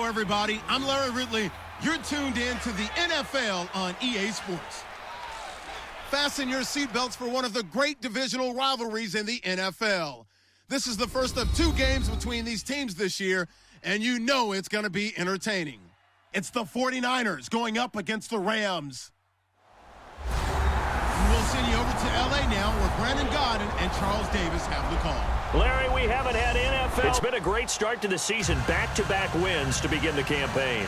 everybody. I'm Larry Ridley. You're tuned in to the NFL on EA Sports. Fasten your seatbelts for one of the great divisional rivalries in the NFL. This is the first of 2 games between these teams this year, and you know it's going to be entertaining. It's the 49ers going up against the Rams. We'll send you over to L.A. now, where Brandon Godden and Charles Davis have the call. Larry, we haven't had NFL. It's been a great start to the season. Back-to-back wins to begin the campaign.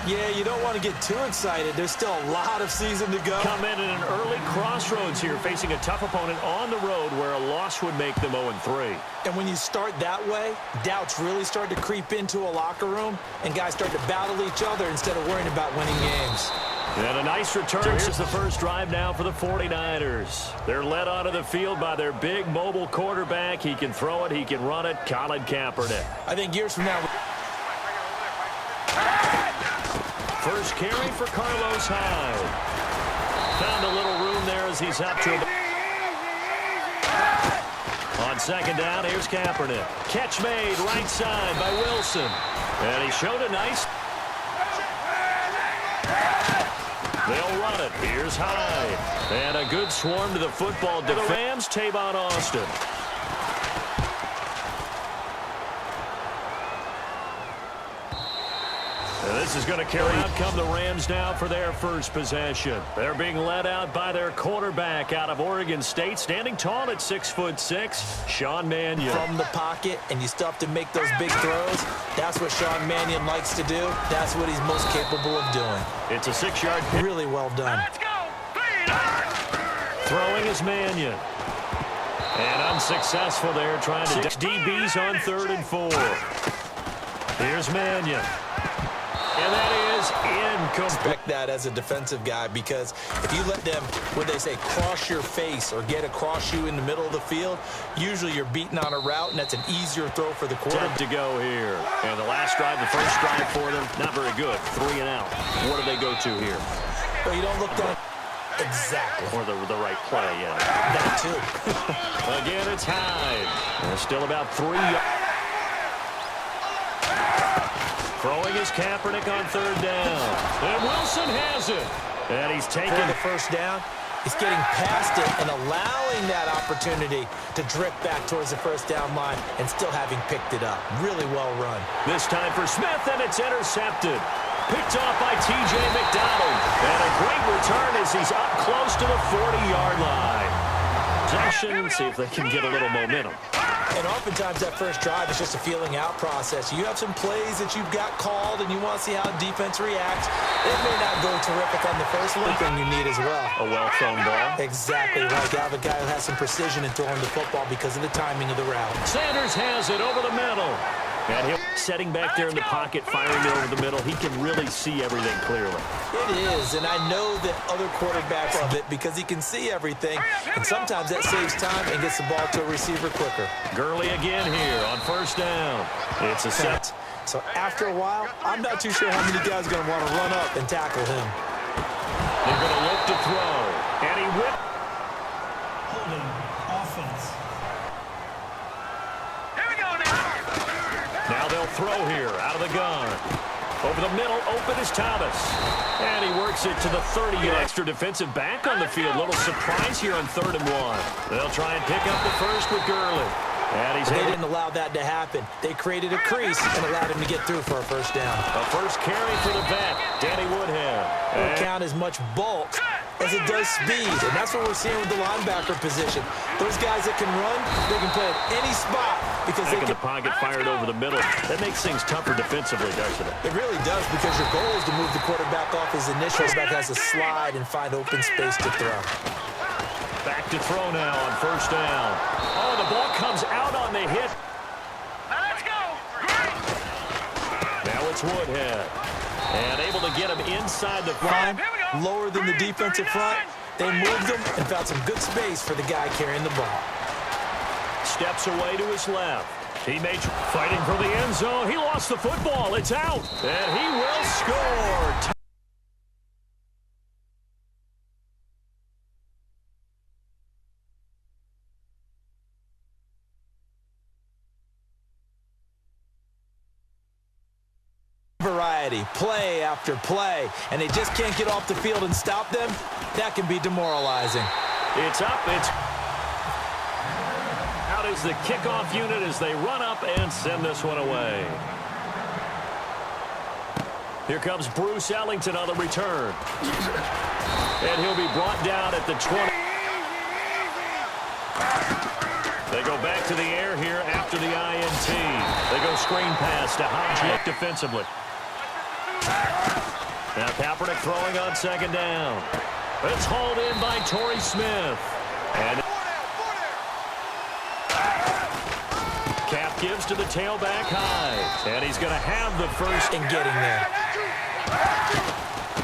Yeah, you don't want to get too excited. There's still a lot of season to go. Come in at an early crossroads here, facing a tough opponent on the road where a loss would make them 0-3. And when you start that way, doubts really start to creep into a locker room, and guys start to battle each other instead of worrying about winning games. And a nice return. Here's the first drive now for the 49ers. They're led onto the field by their big mobile quarterback. He can throw it, he can run it. Colin Kaepernick. I think years from now... First carry for Carlos Hyde. Found a little room there as he's up to it. On second down, here's Kaepernick. Catch made right side by Wilson. And he showed a nice... They'll run it. Here's Hyde. And a good swarm to the football. To the Rams, Tavon Austin. This is going to carry out. Come the Rams now for their first possession. They're being led out by their quarterback out of Oregon State, standing tall at 6'6", Sean Mannion. From the pocket, and you still have to make those big throws. That's what Sean Mannion likes to do. That's what he's most capable of doing. It's a 6-yard pick. Really well done. Let's go! Throwing is Mannion. And unsuccessful there, trying to... 6 DBs on 3rd and 4. Here's Mannion. And that is incomplete. Expect that as a defensive guy, because if you let them, what they say, cross your face or get across you in the middle of the field, usually you're beaten on a route, and that's an easier throw for the quarterback. To go here. And the last drive, the first drive for them, not very good. 3 and out. What do they go to here? Well, you don't look down. Exactly. Or the right play, yeah. That too. Again, it's Hyde. There's still about 3 yards. Throwing his Kaepernick on 3rd down. And Wilson has it. And he's taking the first down. He's getting past it and allowing that opportunity to drift back towards the first down line and still having picked it up. Really well run. This time for Smith, and it's intercepted. Picked off by T.J. McDonald. And a great return as he's up close to the 40-yard line. Possession, see if they can get a little momentum. And oftentimes that first drive is just a feeling out process. You have some plays that you've got called and you want to see how defense reacts. It may not go terrific on the first one. Thing you need as well. A well-thrown ball. Exactly right. You have a guy who has some precision in throwing the football because of the timing of the route. Sanders has it over the middle. And he'll setting back there in the pocket, firing it over the middle. He can really see everything clearly. It is, and I know that other quarterbacks love it because he can see everything, and sometimes that saves time and gets the ball to a receiver quicker. Gurley again here on first down. It's a set. So after a while, I'm not too sure how many guys are going to want to run up and tackle him. They're going to look to throw, and he whipped. Holding offense. Now they'll throw here out of the gun. Over the middle, open is Thomas. And he works it to the 30. An extra defensive back on the field. Little surprise here on 3rd and 1. They'll try and pick up the first with Gurley. And they didn't allow that to happen. They created a crease and allowed him to get through for a first down. A first carry for the vet, Danny Woodhead. It will count as much bulk as it does speed, and that's what we're seeing with the linebacker position. Those guys that can run, they can play at any spot because they can... the pocket fired over the middle. That makes things tougher defensively, doesn't it? It really does, because your goal is to move the quarterback off his initial. Quarterback has to slide and find open space to throw. Back to throw now on first down. Oh, the ball comes out on the hit. Let's go! Now it's Woodhead. And able to get him inside the line, lower than the defensive front. They moved him and found some good space for the guy carrying the ball. Steps away to his left. Teammates fighting for the end zone. He lost the football. It's out. And he will score. steady, play after play, and they just can't get off the field and stop them, that can be demoralizing. It's up. It's out is the kickoff unit as they run up and send this one away. Here comes Bruce Ellington on the return. And he'll be brought down at the 20. They go back to the air here after the INT. They go screen pass to Hodge defensively. Now Kaepernick throwing on second down. It's hauled in by Torrey Smith. And Cap gives to the tailback Hyde. And he's going to have the first. And getting there.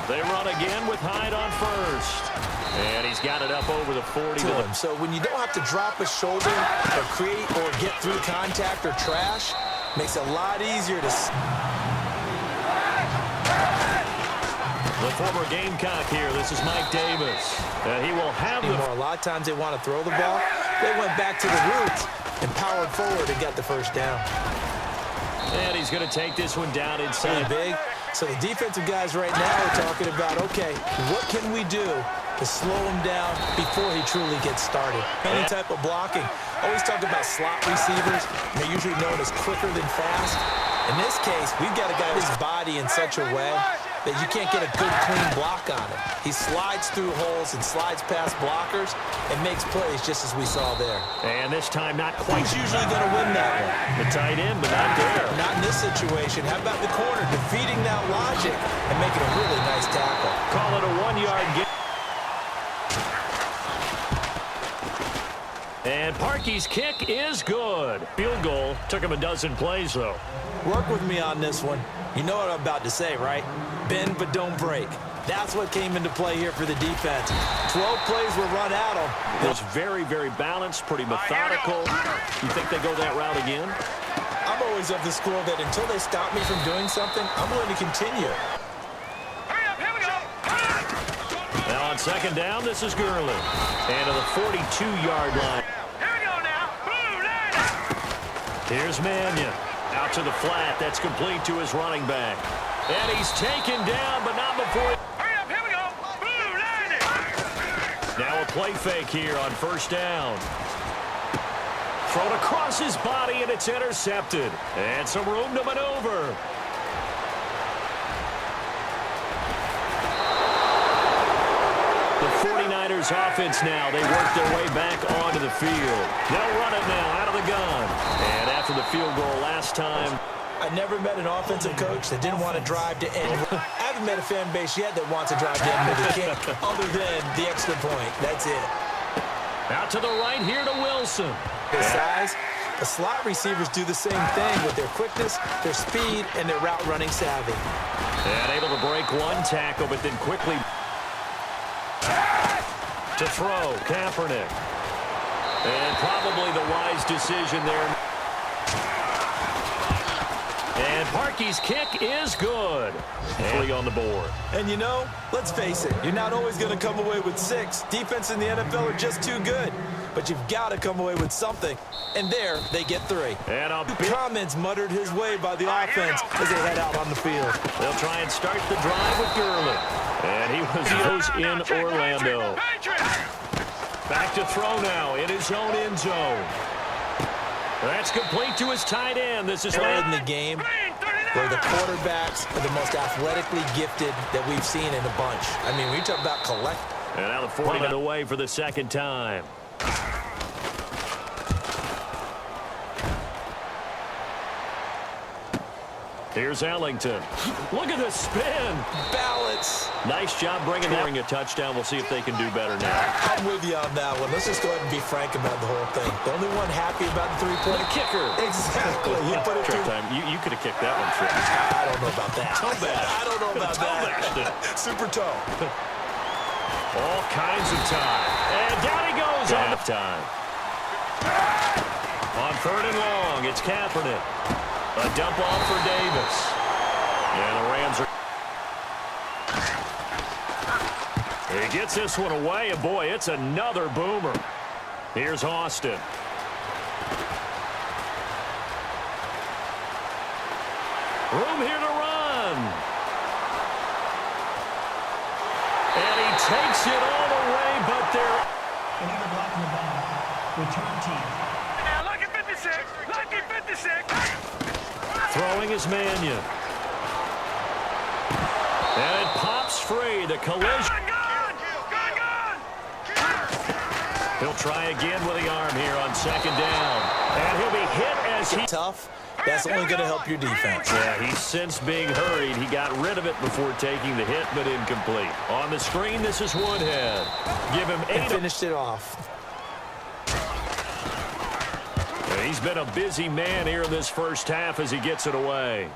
They run again with Hyde on first. And he's got it up over the 40 to him. So when you don't have to drop a shoulder or create or get through contact or trash, makes it a lot easier to... The former Gamecock here. This is Mike Davis. And he will have the... A lot of times they want to throw the ball. They went back to the roots and powered forward and got the first down. And he's going to take this one down inside. Big. So the defensive guys right now are talking about, okay, what can we do to slow him down before he truly gets started? Any type of blocking. Always talk about slot receivers. They're usually known as quicker than fast. In this case, we've got a guy with his body in such a way that you can't get a good, clean block on him. He slides through holes and slides past blockers and makes plays just as we saw there. And this time not quite. He's usually going to win that one. The tight end, but not there. Not in this situation. How about the corner defeating that logic and making a really nice tackle? Call it a 1-yard gain. And Parkey's kick is good. Field goal. Took him a dozen plays, though. Work with me on this one. You know what I'm about to say, right? Bend but don't break. That's what came into play here for the defense. 12 plays were run at them. It was very, very balanced, pretty methodical. You think they go that route again? I'm always of the school that until they stop me from doing something, I'm willing to continue. Hurry up, here we go. Now on second down, this is Gurley. And to the 42-yard line. Here we go now. Blue line. Here's Mannion. Out to the flat. That's complete to his running back. And he's taken down, but not before. Hurry up, here we go. Blue line. Now a play fake here on first down. Thrown across his body, and it's intercepted. And some room to maneuver. The 49ers offense now. They work their way back onto the field. They'll run it now out of the gun. And after the field goal last time. I never met an offensive coach that didn't want to drive to end. I haven't met a fan base yet that wants to drive to end with a kick other than the extra point. That's it. Out to the right here to Wilson. Their size, the slot receivers do the same thing with their quickness, their speed, and their route running savvy. And able to break one tackle, but then quickly to throw, Kaepernick. And probably the wise decision there. And Parkey's kick is good. Fully on the board. And you know, let's face it, you're not always going to come away with 6. Defense in the NFL are just too good. But you've got to come away with something. And there, they get 3. And comments muttered his way by the offense as they head out on the field. They'll try and start the drive with Gurley. And he was in Orlando. Back to throw now in his own end zone. That's complete to his tight end. This is in the game where the quarterbacks are the most athletically gifted that we've seen in a bunch. I mean, we talk about collect. And now the 40 away for the second time. Here's Ellington. Look at the spin. Balance. Nice job bringing a touchdown. We'll see if they can do better now. I'm with you on that one. Let's just go ahead and be frank about the whole thing. The only one happy about the 3-point. The kicker. Exactly. You put it through. Time. You could have kicked that one through. I don't know about that. Toe bash. I don't know about that. Super toe. All kinds of time. And down he goes on the time. On third and long, it's Kaepernick. A dump off for Davis. And the Rams are... He gets this one away, and boy, it's another boomer. Here's Austin. Room here to run. takes it all the way, but they're... Illegal blocking the ball. Return team. Now, lucky 56. Lucky 56. Throwing is Mannion. And it pops free. The collision. He'll try again with the arm here on second down. And he'll be hit as he... Tough. That's only going to help your defense. Yeah, he's since being hurried. He got rid of it before taking the hit, but incomplete. On the screen, this is Woodhead. Give him 8. And finished it off. He's been a busy man here in this first half as he gets it away.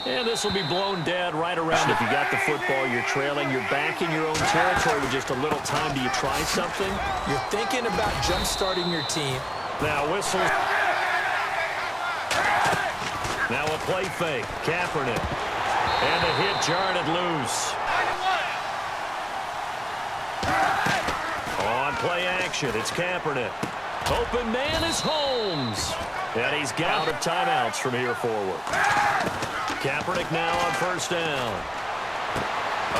And this will be blown dead right around. If you got the football, you're trailing, you're back in your own territory with just a little time. Do you try something? You're thinking about jump-starting your team. Now whistle. Now a play fake. Kaepernick. And the hit jarred it loose. On play action, it's Kaepernick. Open man is Holmes. And he's got out of timeouts from here forward. Kaepernick now on first down.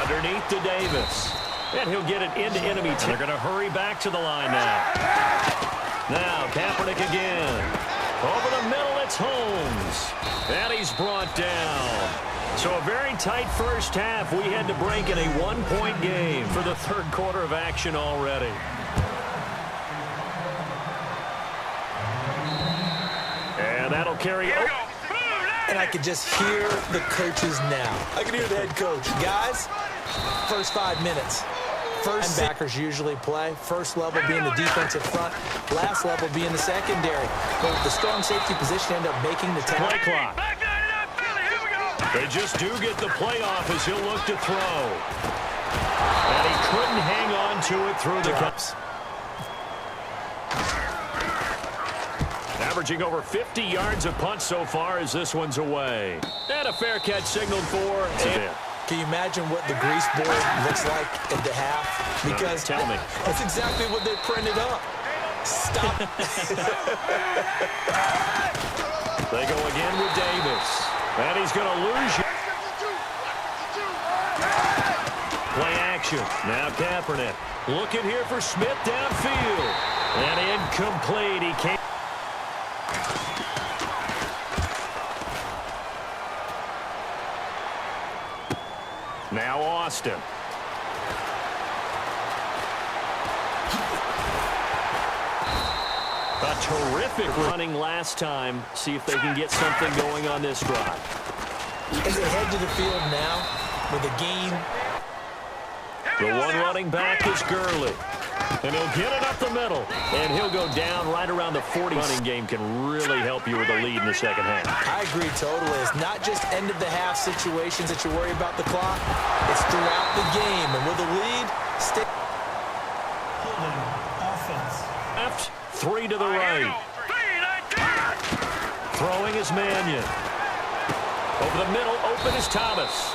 Underneath to Davis. And he'll get it into enemy. They're going to hurry back to the line now. Now Kaepernick again. Over the middle, it's Holmes. And he's brought down. So a very tight first half. We had to break in a one-point game for the third quarter of action already. And that'll carry over. And I could just hear the coaches now. I can hear the head coach. Guys, first 5 minutes. First backers usually play. First level being the defensive front. Last level being the secondary. But the strong safety position end up making the tackle. Play clock. They just do get the playoff as he'll look to throw. And he couldn't hang on to it through the cups. Averaging over 50 yards of punt so far as this one's away. And a fair catch signaled for. Can you imagine what the grease board looks like at the half? Because tell me. That's exactly what they printed up. Stop. They go again with Davis. And he's going to lose you. Play action. Now Kaepernick. Looking here for Smith downfield. And incomplete. He can't. Now Austin. A terrific running last time. See if they can get something going on this drive. As they head to the field now with a gain. The one running back is Gurley. And he'll get it up the middle. And he'll go down right around the 40. Running game can really help you with a lead in the second half. I agree totally. It's not just end-of-the-half situations that you worry about the clock. It's throughout the game. And with a lead, stick. Holding offense. Left, 3 to the right. Throwing is Mannion. Over the middle, open is Thomas.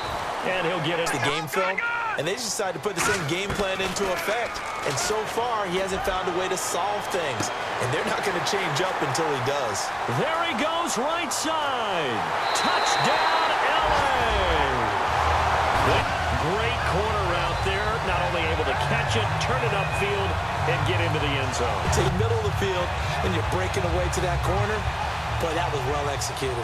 And he'll get it. The game film. And they just decided to put the same game plan into effect. And so far, he hasn't found a way to solve things. And they're not going to change up until he does. There he goes, right side. Touchdown, L.A. Great corner route there. Not only able to catch it, turn it upfield, and get into the end zone. To the middle of the field, and you're breaking away to that corner. Boy, that was well executed.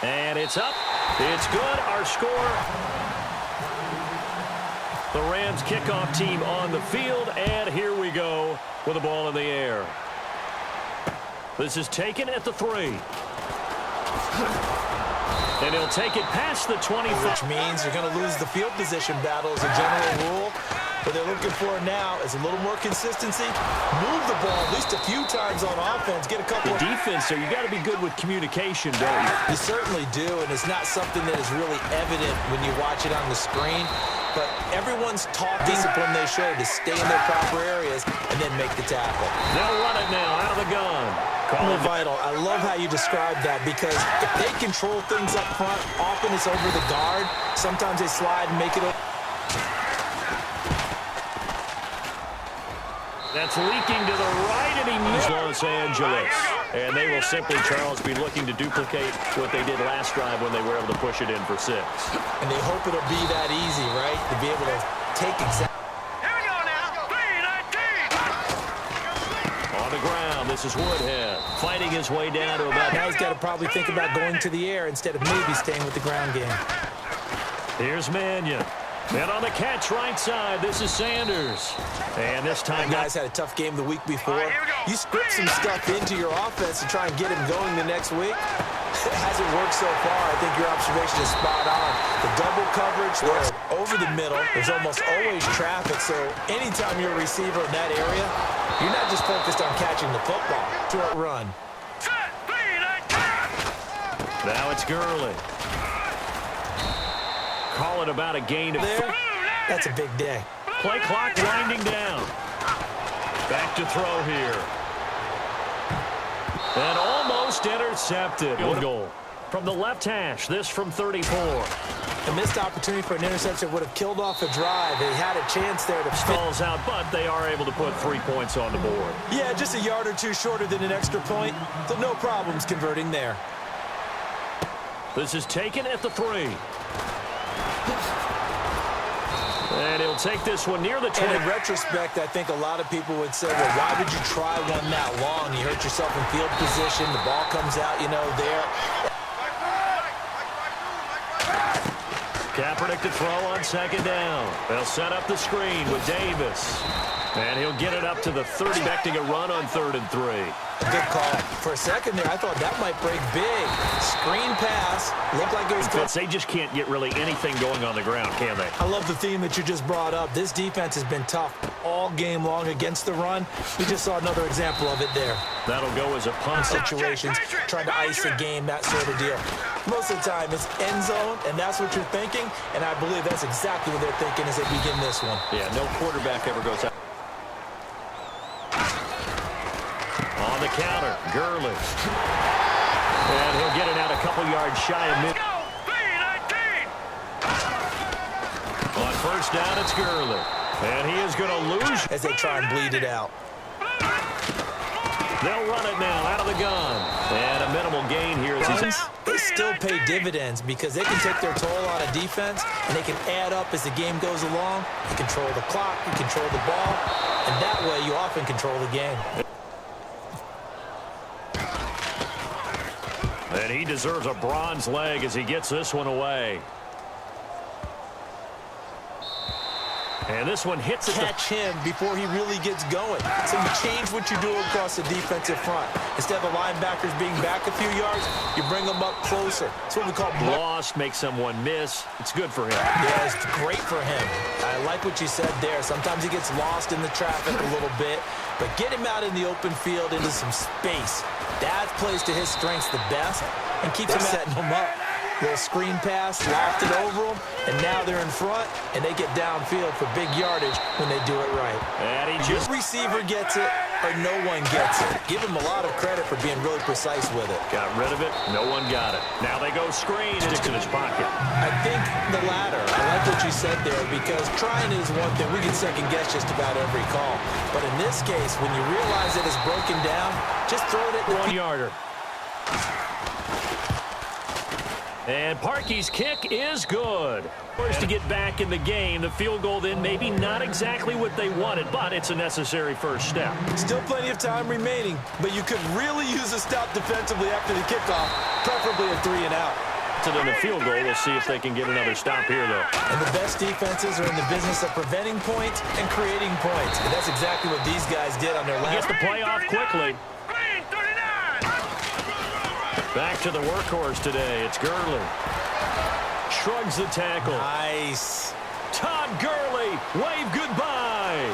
And it's up. It's good. Our score. The Rams kickoff team on the field. And here we go with the ball in the air. This is taken at the 3. And he'll take it past the 25. Which means you're going to lose the field position battle as a general rule. What they're looking for now is a little more consistency. Move the ball at least a few times on offense. Get a couple of defense, so you got to be good with communication, don't you? You certainly do, and it's not something that is really evident when you watch it on the screen. But everyone's taught discipline they show to stay in their proper areas and then make the tackle. They'll run it now out of the gun. Vital. I love how you describe that because if they control things up front, often it's over the guard. Sometimes they slide and make it over. That's leaking to the right, and he missed Los Angeles. And they will simply, Charles, be looking to duplicate what they did last drive when they were able to push it in for 6. And they hope it'll be that easy, right? To be able to take exact. Here we go now. 3-19. On the ground, this is Woodhead fighting his way down to about. Now he's got to probably think about going to the air instead of maybe staying with the ground game. Here's Mannion. And on the catch right side, this is Sanders. And this time, Guys had a tough game the week before. You script some stuff into your offense to try and get him going the next week. It hasn't worked so far. I think your observation is spot on. The double coverage there over the middle, there's almost always traffic. So anytime you're a receiver in that area, you're not just focused on catching the football. Short run. Set. 3-19. now it's Gurley. Call it about a gain of There, that's a big day. play clock winding down. Back to throw here. And almost intercepted. Field goal from the left hash. This from 34. A missed opportunity for an interception would have killed off a drive. They had a chance there to Stalls out, but they are able to put 3 points on the board. Yeah, just a yard or two shorter than an extra point. So no problems converting there. This is taken at the 3. And he'll take this one near the 20. And in retrospect, I think a lot of people would say, well, why would you try one that long? You hurt yourself in field position. The ball comes out, there. Kaepernick to throw on 2nd down. They'll set up the screen with Davis. And he'll get it up to the 30, expecting a run on 3rd and 3. Good call. For a second there, I thought that might break big. Screen pass. Looked like it was close. They just can't get really anything going on the ground, can they? I love the theme that you just brought up. This defense has been tough all game long against the run. We just saw another example of it there. That'll go as a punt Situations, trying to ice a game, that sort of deal. Most of the time, it's end zone, and that's what you're thinking, and I believe that's exactly what they're thinking as they begin this one. Yeah, no quarterback ever goes out. On the counter, Gurley. And he'll get it out a couple yards shy of mid. Go. 3-19. On 1st down, it's Gurley. And he is going to lose. As they try and bleed it out. They'll run it now out of the gun. And a minimal gain here. They still pay dividends because they can take their toll on a defense, and they can add up as the game goes along. You control the clock, you control the ball, and that way you often control the game. And he deserves a bronze leg as he gets this one away. And this one hits it. Catch him before he really gets going. So you change what you do across the defensive front. Instead of the linebackers being back a few yards, you bring them up closer. That's what we call lost, make someone miss. It's good for him. Yeah, it's great for him. I like what you said there. Sometimes he gets lost in the traffic a little bit, but get him out in the open field into some space. That plays to his strengths the best and keeps him setting him up. Little screen pass, lofted over them, and now they're in front, and they get downfield for big yardage when they do it right. And he just receiver gets it, or no one gets it. Give him a lot of credit for being really precise with it. got rid of it. No one got it. Now they go screen. Sticks in his pocket. I think the latter. I like what you said there, because trying is one thing. We can second guess just about every call. But in this case, when you realize it is broken down, just throw it at the 1-yarder. And Parkey's kick is good. First to get back in the game. The field goal then maybe not exactly what they wanted, but it's a necessary first step. Still plenty of time remaining, but you could really use a stop defensively after the kickoff, preferably a 3-and-out. In the field goal, we'll see if they can get another stop here, though. And the best defenses are in the business of preventing points and creating points. And that's exactly what these guys did on their last. Gets the play off quickly. Green 39. Back to the workhorse today. It's Gurley. Shrugs the tackle. Nice. Todd Gurley, wave goodbye.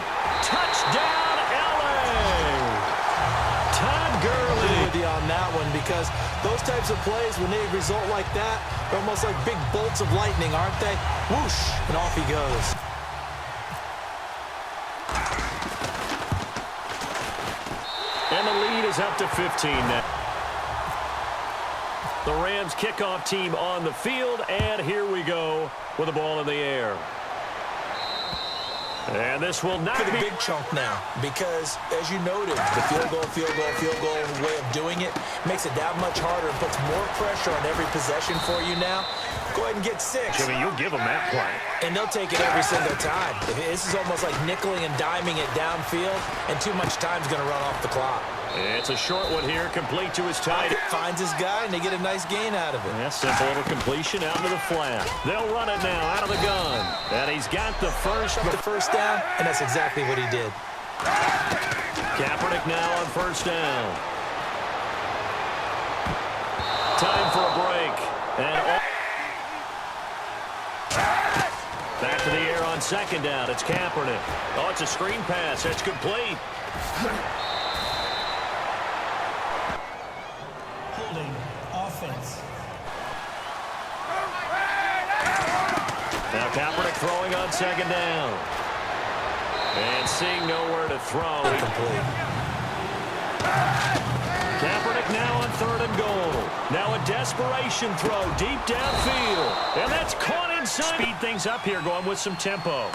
Touchdown, LA. Todd Gurley. With you on that one, because those types of plays, when they result like that, they're almost like big bolts of lightning, aren't they? Whoosh, and off he goes. And the lead is up to 15 now. The Rams kickoff team on the field, and here we go with the ball in the air. And this will not For the be... big chunk now, because, as you noted, the field goal way of doing it makes it that much harder and puts more pressure on every possession for you now. Go ahead and get 6. Jimmy, you'll give them that play. And they'll take it every single time. This is almost like nickeling and diming it downfield, and too much time's going to run off the clock. It's a short one here, complete to his tight. Finds his guy, and they get a nice gain out of it. Yeah, simple little completion out to the flat. They'll run it now out of the gun. And he's got the first down, and that's exactly what he did. Kaepernick now on first down. Time for a break. And back to the air on second down. It's Kaepernick. Oh, it's a screen pass. It's complete. Holding offense. Now Kaepernick throwing on second down. And seeing nowhere to throw. Incomplete. Kaepernick now on third and goal. Now a desperation throw deep downfield. And that's caught inside. Speed things up here, going with some tempo.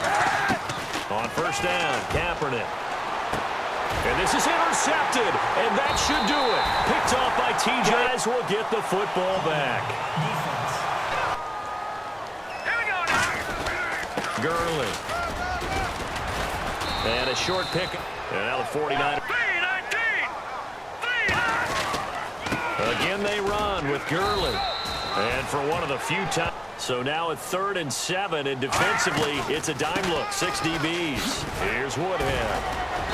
On first down, Kaepernick. And this is intercepted. And that should do it. Picked off by TJ. Will get the football back. Defense. Here we go now. Gurley. And a short pick. And now the 49. 3-19. 3-9. Again they run with Gurley. And for one of the few times. So now at 3rd and 7, and defensively, it's a dime look. 6 DBs. Here's Woodhead.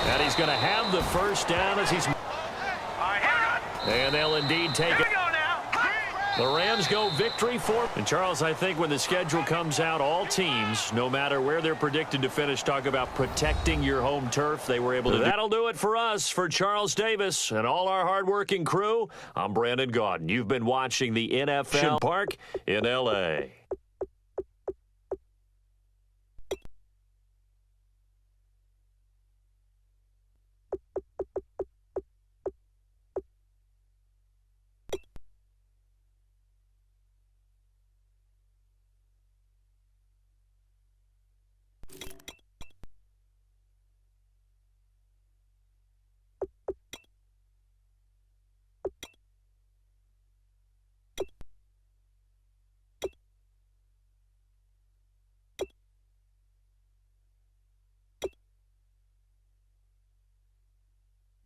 And he's going to have the first down as he's... All right, here we go. And they'll indeed take Here it. we go now. The Rams go victory for... And Charles, I think when the schedule comes out, all teams, no matter where they're predicted to finish, talk about protecting your home turf. They were able to... That'll do it for us. For Charles Davis and all our hardworking crew, I'm Brandon Gaudin. You've been watching the NFL Park in L.A.